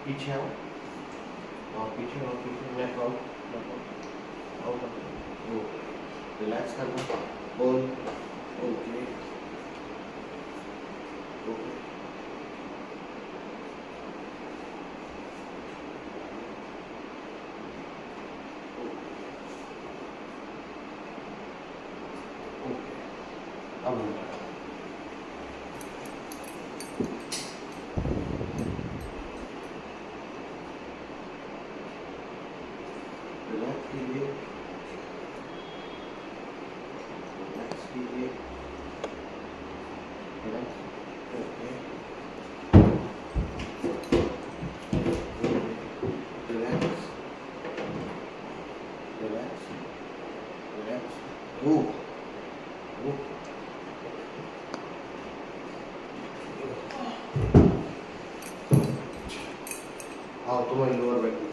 पीछे आओ और पीछे मैं आओ वो रिलैक्स करना बोल ओके ओके ओके अब रिलैक्स कीजिए रिलैक्स कीजिए relax okay relax relax relax ओ ओ हाँ तुम्हारी लोअर बैक